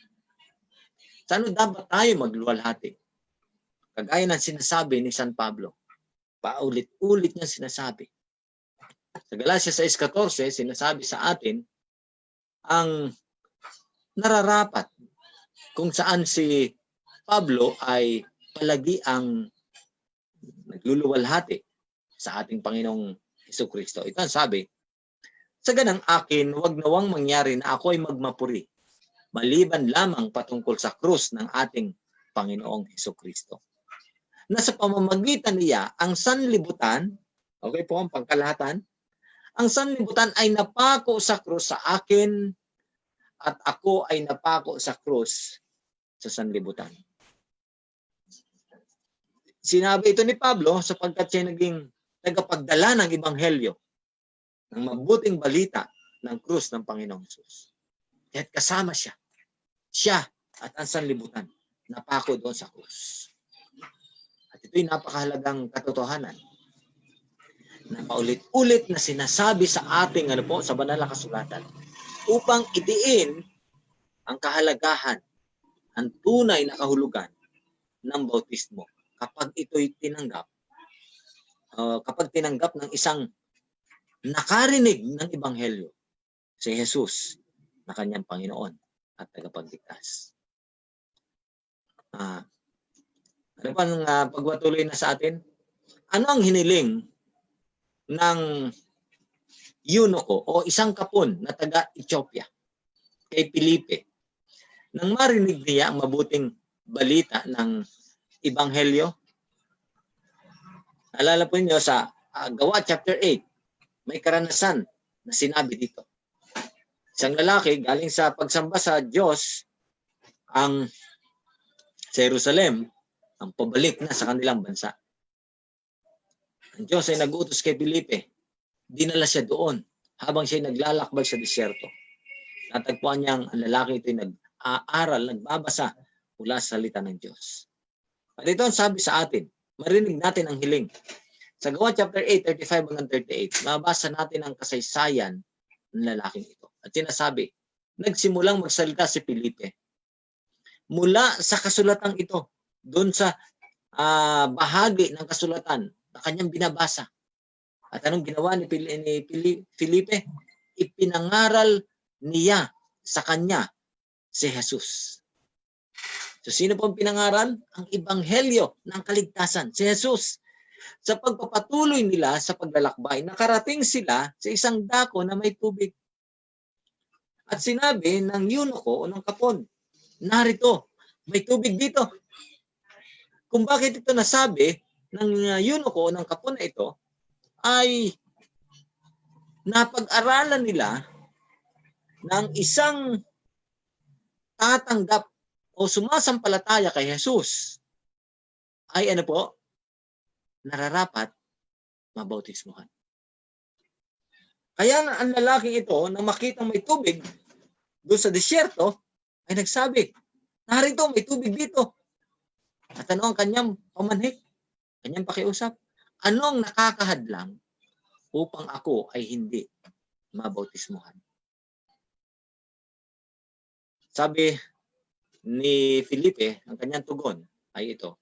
[SPEAKER 1] Sa ano dapat tayo magluwalhati? Kagaya ng sinasabi ni San Pablo, paulit-ulit niya sinasabi. Sa Galatia 6:14, sinasabi sa atin ang nararapat kung saan si Pablo ay palagi ang nagluluwalhati sa ating Panginoong Jesucristo. Ito ang sabi, sa ganang akin, huwag nawang mangyari na ako ay magmapuri, maliban lamang patungkol sa krus ng ating Panginoong Jesucristo. Na sa pamamagitan niya, ang sanlibutan, okay po ang pangkalahatan, ang sanlibutan ay napako sa krus sa akin at ako ay napako sa krus sa sanlibutan. Sinabi ito ni Pablo sapagkat siya naging tagapagdala ng Ebanghelyo, ng mabuting balita ng krus ng Panginoong Hesus. At kasama siya. Siya at ang sanlibutan napako doon sa krus. At ito'y napakahalagang katotohanan na paulit-ulit na sinasabi sa ating ano po, sa banal na kasulatan upang idiin ang kahalagahan, ang tunay na kahulugan ng bautismo kapag ito'y tinanggap, kapag tinanggap ng isang nakarinig ng Ebanghelyo, si Jesus na kanyang Panginoon at tagapagligtas. Ano pa ang pagpatuloy na sa atin? Ano ang hiniling ng eunuko o isang kapon na taga-Ethiopia kay Felipe nang marinig niya ang mabuting balita ng Ebanghelyo? Naalala po niyo sa Gawa chapter 8, may karanasan na sinabi dito. Isang lalaki galing sa pagsamba sa Diyos ang sa Jerusalem ang pabalik na sa kanilang bansa. Ang Diyos ay nag-utos kay Felipe. Dinala siya doon habang siya naglalakbay sa disyerto. Natagpuan niyang ang lalaki ito ay nag-aaral, nagbabasa mula sa salita ng Diyos. At ito ang sabi sa atin, marinig natin ang hiling. Sa Gawa chapter 8, 35 hanggang 38, mabasa natin ang kasaysayan ng lalaking ito. At sinasabi, nagsimulang magsalita si Felipe. Mula sa kasulatang ito, doon sa bahagi ng kasulatan na kanyang binabasa. At anong ginawa ni Felipe? Ipinangaral niya sa kanya si Jesus. So sino po ang pinangaral? Ang ebanghelyo ng kaligtasan, si Jesus. Sa pagpapatuloy nila sa paglalakbay, nakarating sila sa isang dako na may tubig. At sinabi ng eunuko o ng kapon, narito, may tubig dito. Kung bakit ito nasabi ng eunuko o ng kapon na ito, ay napag-aralan nila ng isang tatanggap o sumasampalataya kay Jesus ay ano po, nararapat mabautismuhan. Kaya ang lalaking ito na makitang may tubig doon sa disyerto ay nagsabi, narito may tubig dito. At ano ang kanyang pamanhik? Kanyang pakiusap? Ano ang nakakahadlang upang ako ay hindi mabautismuhan? Sabi ni Felipe, ang kanyang tugon ay ito.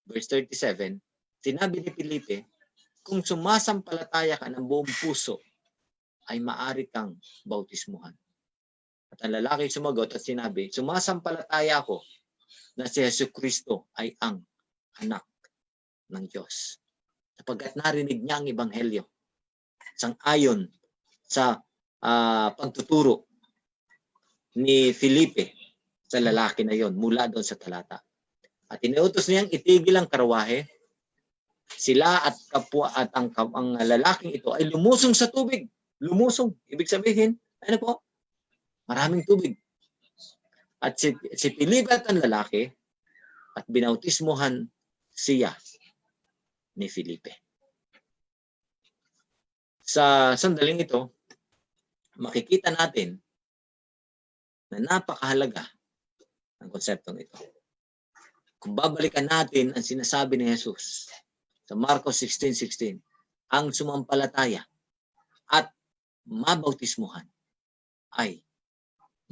[SPEAKER 1] Verse 37, sinabi ni Felipe, kung sumasampalataya ka ng buong puso, ay maaari kang bautismuhan. At ang lalaki sumagot at sinabi, sumasampalataya ako na si Jesucristo ay ang anak ng Diyos. Sapagkat narinig niya ang ebanghelyo sang-ayon sa pagtuturo ni Felipe sa lalaki na yon mula doon sa talata. At inuutos niyang itigil ang karwahe. Sila at kapwa at ang lalaking ito ay lumusong sa tubig. Lumusong. Ibig sabihin, ano po? Maraming tubig. At si Felipe at ang lalaki at binautismuhan siya ni Felipe. Sa sandaling ito, makikita natin na napakahalaga ang konseptong ito. Kung babalikan natin ang sinasabi ni Jesus sa Marcos 16:16, ang sumampalataya at mabautismuhan ay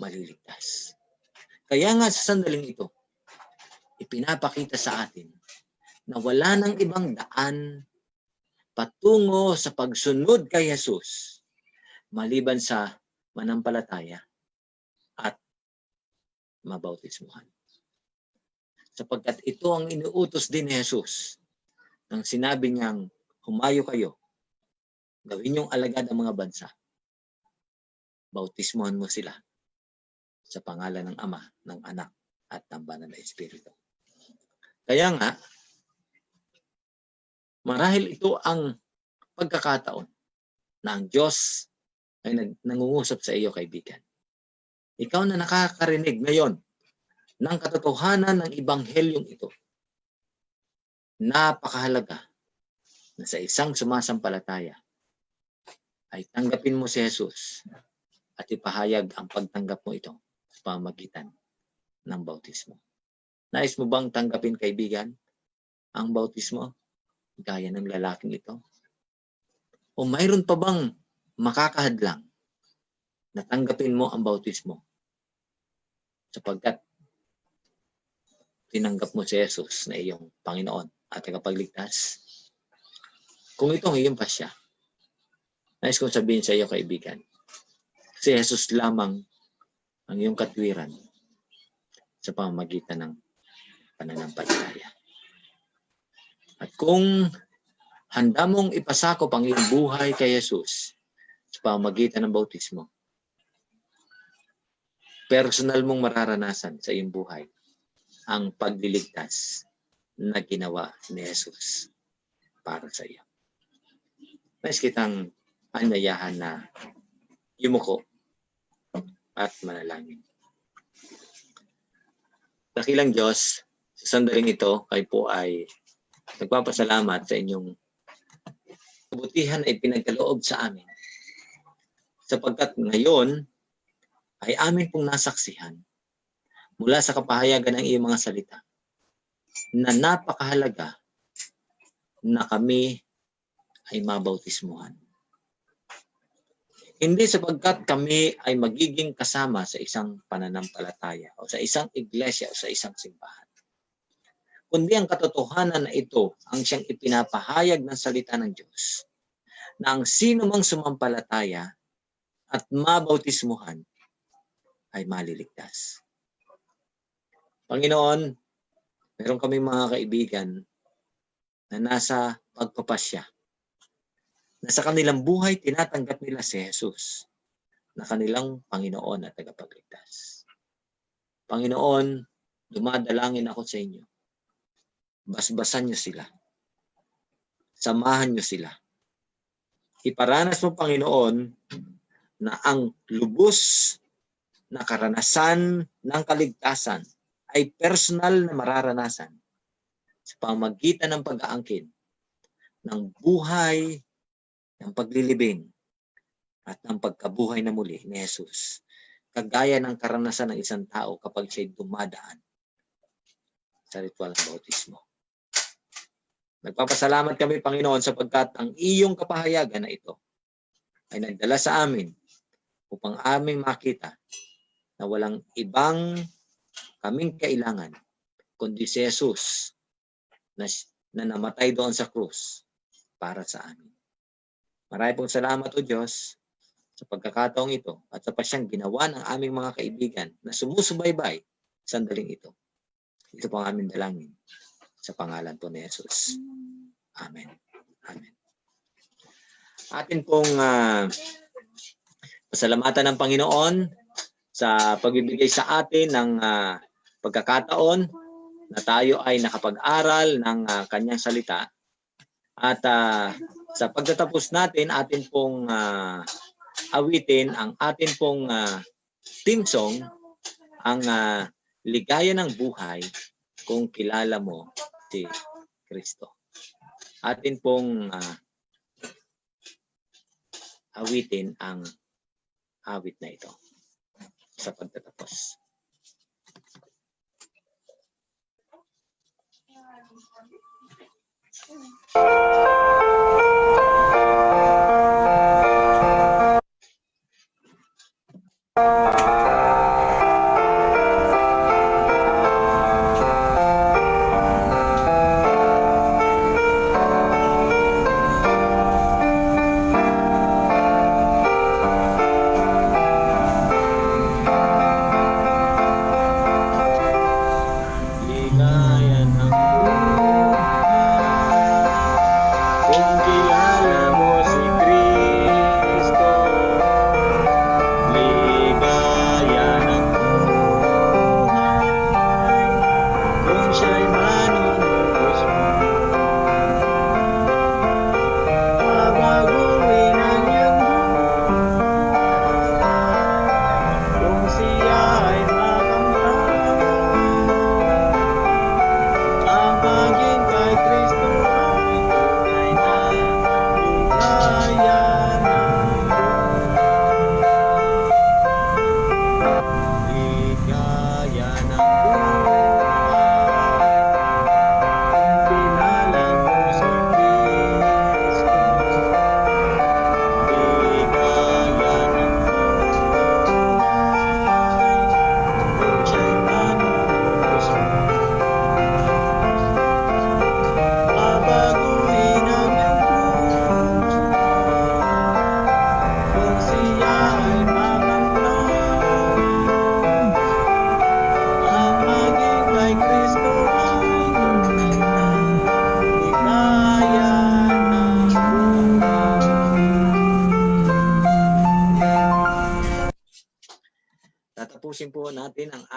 [SPEAKER 1] maliligtas. Kaya nga sa sandaling ito, ipinapakita sa atin na wala nang ibang daan patungo sa pagsunod kay Jesus maliban sa manampalataya at mabautismuhan. Sapagkat ito ang inuutos din ni Jesus nang sinabi niyang humayo kayo, gawin niyong alagad ang mga bansa, bautismuhan mo sila sa pangalan ng Ama, ng Anak, at ng Banal na Espiritu. Kaya nga, marahil ito ang pagkakataon na ang Diyos ay nangungusap sa iyo, kaibigan. Ikaw na nakakarinig ngayon ng katotohanan ng Ebanghelyong ito. Napakahalaga na sa isang sumasampalataya ay tanggapin mo si Jesus at ipahayag ang pagtanggap mo ito sa pamamagitan ng bautismo. Nais mo bang tanggapin, kaibigan, ang bautismo gaya ng lalaking ito? O mayroon pa bang makakahadlang na tanggapin mo ang bautismo sapagkat tinanggap mo si Jesus na iyong Panginoon at tagapagligtas? Kung ito ang iyong pasya, nais kong sabihin sa iyo, kaibigan, si Jesus lamang ang iyong katwiran sa pamamagitan ng pananampalataya. At kung handa mong ipasakop ang iyong buhay kay Jesus sa pamamagitan ng bautismo, personal mong mararanasan sa iyong buhay ang pagliligtas na ginawa ni Jesus para sa iyo. Nais kitang anyayahan na yumuko at manalangin. Dakilang Diyos, sa sandaling ito, kayo po ay nagpapasalamat sa inyong kabutihan ay pinagkaloob sa amin. Sapagkat ngayon ay amin pong nasaksihan mula sa kapahayagan ng iyong mga salita na napakahalaga na kami ay mabautismuhan. Hindi sapagkat kami ay magiging kasama sa isang pananampalataya o sa isang iglesia o sa isang simbahan. Kundi ang katotohanan na ito ang siyang ipinapahayag ng salita ng Diyos na ang sino mang sumampalataya at mabautismuhan ay maliligtas. Panginoon, meron kami mga kaibigan na nasa pagpapasya, na sa kanilang buhay tinatanggap nila si Jesus na kanilang Panginoon at tagapagligtas. Panginoon, dumadalangin ako sa inyo. Basbasan niyo sila. Samahan niyo sila. Iparanas mo, Panginoon, na ang lubos na karanasan ng kaligtasan ay personal na mararanasan sa pamamagitan ng pag-aangkin ng buhay ng paglilibing at ng pagkabuhay na muli ni Jesus. Kagaya ng karanasan ng isang tao kapag siya'y dumadaan sa ritual ng bautismo. Nagpapasalamat kami, Panginoon, sapagkat ang iyong kapahayagan na ito ay nagdala sa amin upang aming makita na walang ibang kaming kailangan kundi si Jesus na namatay doon sa krus para sa amin. Maraming pong salamat, O Diyos, sa pagkakataong ito at sa pasyang ginawa ng aming mga kaibigan na sumusubaybay sa sandaling ito. Ito po ang aming dalangin sa pangalan po ni Jesus. Amen. Amen. Atin pong pasalamatan ng Panginoon sa pagbibigay sa atin ng pagkakataon na tayo ay nakapag-aral ng kanyang salita. At sa pagtatapos natin, atin pong awitin ang atin pong theme song, ang ligaya ng buhay kung kilala mo si Kristo. Atin pong awitin ang awit na ito sa pagtatapos.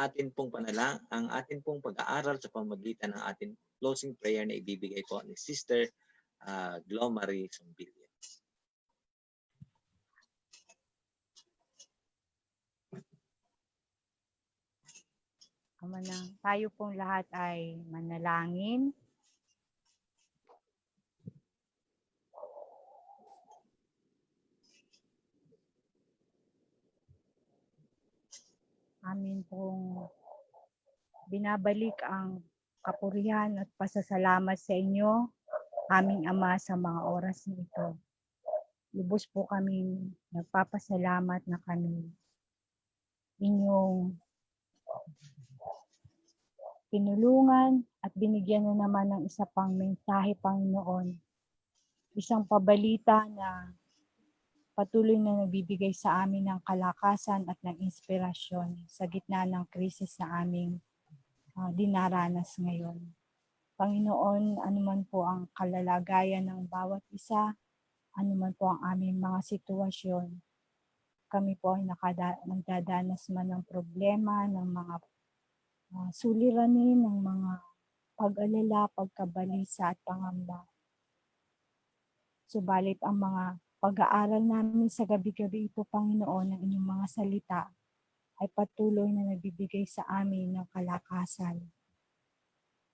[SPEAKER 1] atin pong pag-aaral sa pamamagitan ng ating closing prayer na ibibigay po ni Sister Glo Marie Sombilya.
[SPEAKER 3] Tayo pong lahat ay manalangin. Amin pong binabalik ang kapurihan at pasasalamat sa inyo, aming Ama, sa mga oras na ito. Lubos po kaming nagpapasalamat na kami inyong tinulungan at binigyan na naman ng isa pang mensahe, Panginoon. Isang pabalita na patuloy na nagbibigay sa amin ng kalakasan at ng inspirasyon sa gitna ng krisis na aming dinaranas ngayon. Panginoon, anuman po ang kalalagayan ng bawat isa, anuman po ang aming mga sitwasyon, kami po ay nagdadanas man ng problema, ng mga suliranin, ng mga pag-alala, pagkabalisa at pangamba. Subalit ang mga pag-aaral namin sa gabi-gabi ito, Panginoon, ng inyong mga salita ay patuloy na nagbibigay sa amin ng kalakasan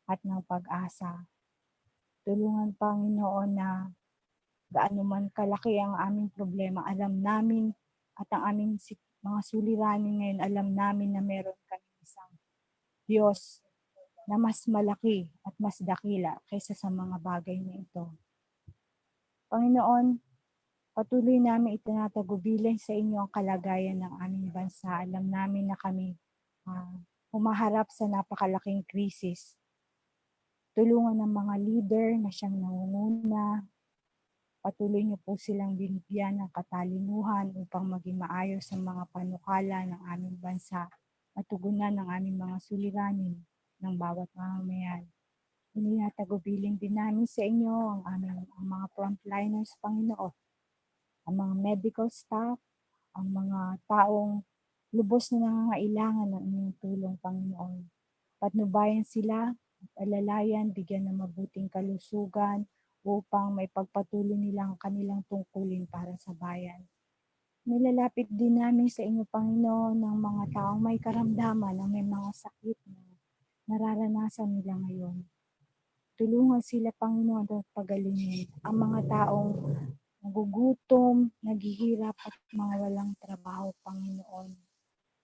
[SPEAKER 3] at ng pag-asa. Tulungan, Panginoon, na gaano man kalaki ang aming problema, alam namin at ang aming mga suliranin ngayon, alam namin na meron kami isang Diyos na mas malaki at mas dakila kaysa sa mga bagay na ito. Panginoon, patuloy namin itinatagubilin sa inyo ang kalagayan ng aming bansa. Alam namin na kami humaharap sa napakalaking krisis. Tulungan ng mga leader na siyang nangunguna. Patuloy niyo po silang binigyan ng katalinuhan upang maging maayos ang mga panukala ng aming bansa at tugunan ng aming mga suliranin ng bawat mamamayan. Itinatagubilin din namin sa inyo ang mga frontliners, Panginoon, ang mga medical staff, ang mga taong lubos na nangangailangan ng inyong tulong, Panginoon. Patnubayan sila at alalayan, bigyan ng mabuting kalusugan upang may pagpatuloy nilang kanilang tungkulin para sa bayan. Nilalapit din namin sa inyo, Panginoon, ng mga taong may karamdaman, ng may mga sakit na nararanasan nila ngayon. Tulungan sila, Panginoon, at pagalingin ang mga taong nagugutom, naghihirap at mga walang trabaho, Panginoon.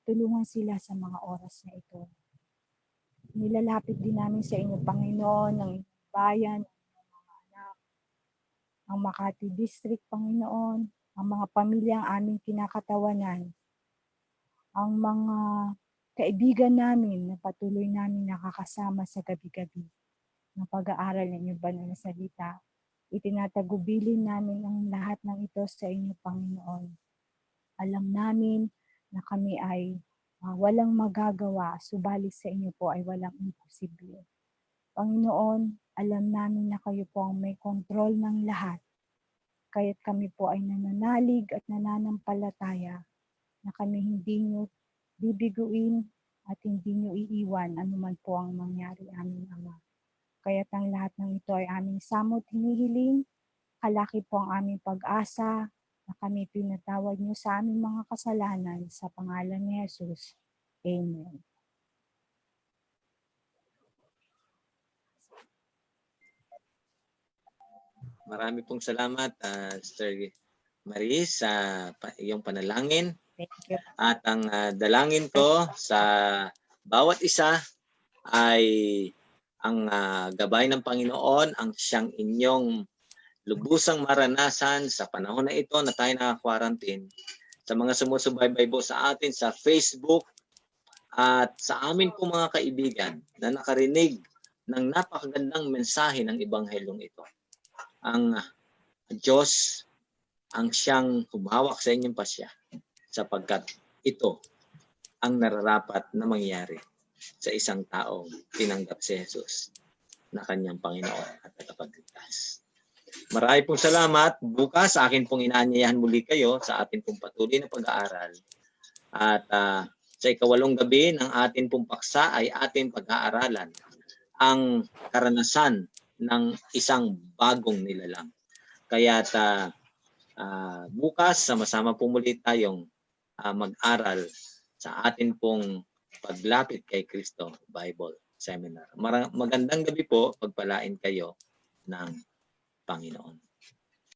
[SPEAKER 3] Tulungan sila sa mga oras na ito. Nilalapit din namin sa inyo, Panginoon, ng bayan, ng mga anak, ang Makati District, Panginoon, ang mga pamilyang aming kinakatawanan, ang mga kaibigan namin na patuloy namin nakakasama sa gabi-gabi ng pag-aaral ng inyong banal na salita. Itinatagubilin namin ang lahat ng ito sa inyo, Panginoon. Alam namin na kami ay walang magagawa, subalit sa inyo po ay walang imposible. Panginoon, alam namin na kayo po ang may kontrol ng lahat. Kaya't kami po ay nananalig at nananampalataya na kami hindi nyo bibiguin at hindi nyo iiwan anuman po ang mangyari, aming Ama. Kaya't ang lahat ng ito ay aming samot hinihiling, kalaki po ang aming pag-asa na kami pinatawad nyo sa aming mga kasalanan sa pangalan ni Jesus. Amen.
[SPEAKER 1] Marami pong salamat, Sister Marie, sa iyong panalangin.
[SPEAKER 3] Thank you.
[SPEAKER 1] At ang dalangin ko sa bawat isa ay ang gabay ng Panginoon, ang siyang inyong lubusang maranasan sa panahon na ito na tayo naka-quarantine. Sa mga sumusubaybay po sa atin sa Facebook at sa amin po mga kaibigan na nakarinig ng napakagandang mensahe ng Ebanghelyong ito. Ang Diyos ang siyang humawak sa inyong pasya sapagkat ito ang nararapat na mangyari sa isang taong tinanggap si Jesus na kanyang Panginoon at tagapagligtas. Marami pong salamat. Bukas akin pong inaanyayahan muli kayo sa ating pong patuloy na pag-aaral. At Sa ikawalong gabi ng ating pong paksa ay ating pag-aaralan ang karanasan ng isang bagong nilalang. Kaya bukas sama-sama po muli tayong mag-aral sa atin pong paglapit kay Kristo Bible Seminar. Magandang gabi po, pagpalain kayo ng Panginoon.